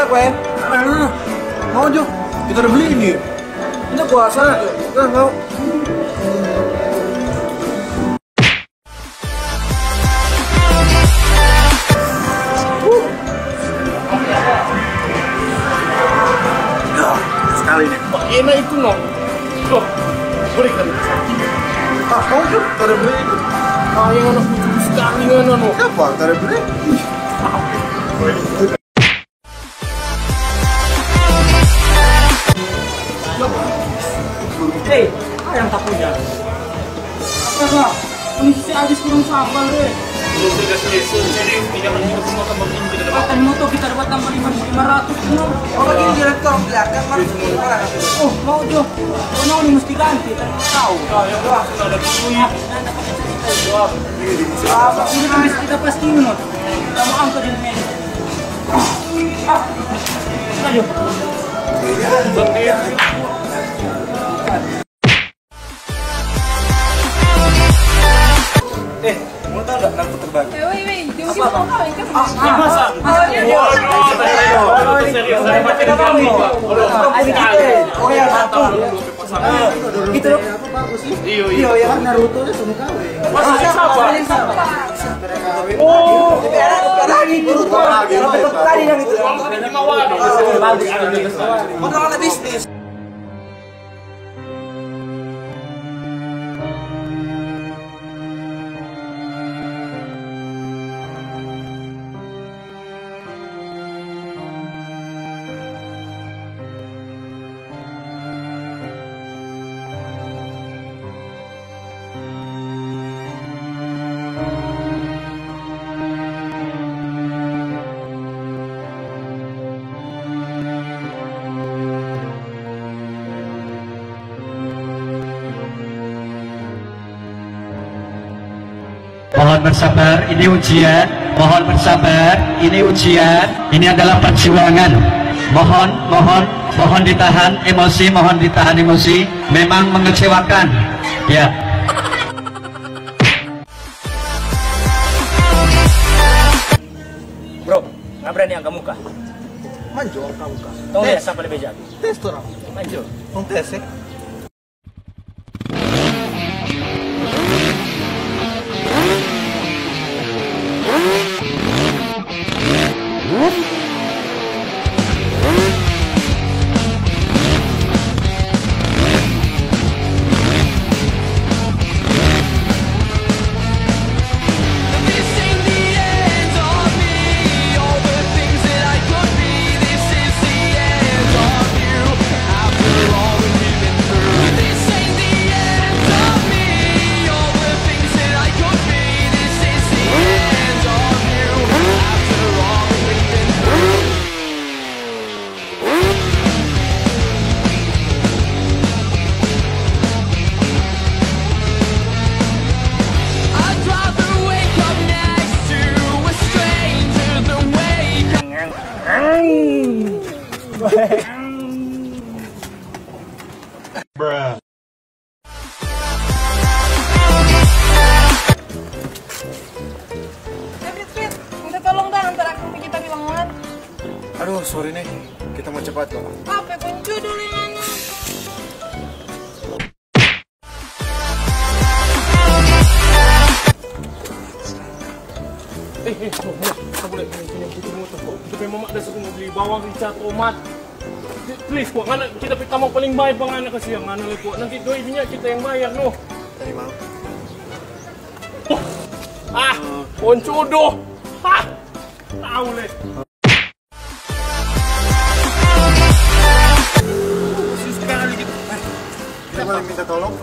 kue. Mau Jo? Kita udah beli ini. Ini puasa. Mau. Sekali nih. Enak itu no. Loh, berikan. Mau Jo? Kita udah beli itu. Yang anak lucu sekali kan no. Apa? Kita udah beli. Hei, ayam tak punya. Apa? Ini si habis kurang sabar deh. Jadi tidak menunggu semua tambah ini kita dapat. Makan moto kita dapat tambah 5.500 no. Oh ini direktur belakang mas. Oh mau Jo, oh mau nih mesti ganti. Tahu. Ya udah, sudah ada duit. Ini habis kita pasti no. Kita mau angkat di meja. Ayo. Mau tau nggak lampu terbang? Wih, jauh sih mau kawin kan? Masa? Serius, saya makin kami. Oh ya satu. Gitu loh. Iya. Ya Naruto itu suka kawin. Masa siapa? Oh, lagi Naruto. Tadi yang itu. Mau ada bisnis. Mohon bersabar, ini ujian. Mohon bersabar, ini ujian. Ini adalah perjuangan. Mohon ditahan emosi, mohon ditahan emosi. Memang mengecewakan. Ya. Bro, nggak berani angkat muka. Manjo kamu kah? Tahu ya siapa lebih jago? Tes tuh orang. Manjo. Mau tes ya? Fit, minta tolong dah antar aku pergi kita bilang banget. Aduh, sorry nih. Kita mau cepat kok. Apa kunci dulu yang Kita boleh punya butuh motor kok. Kita memang ada suku mau beli bawang, rica, tomat. Please kok, ngana kita pertama paling bayar bang anak kasi yang ngana kok. Nanti doi minyak kita yang bayar no. Tadi mau. Poncodo. Tahu leh. Sekali gitu. Kita boleh minta tolong?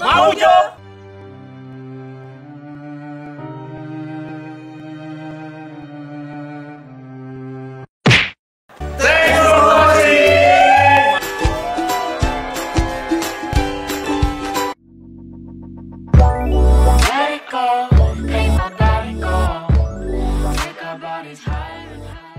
Mau Jo. Let it go, ain't nobody go. Take our bodies higher and higher.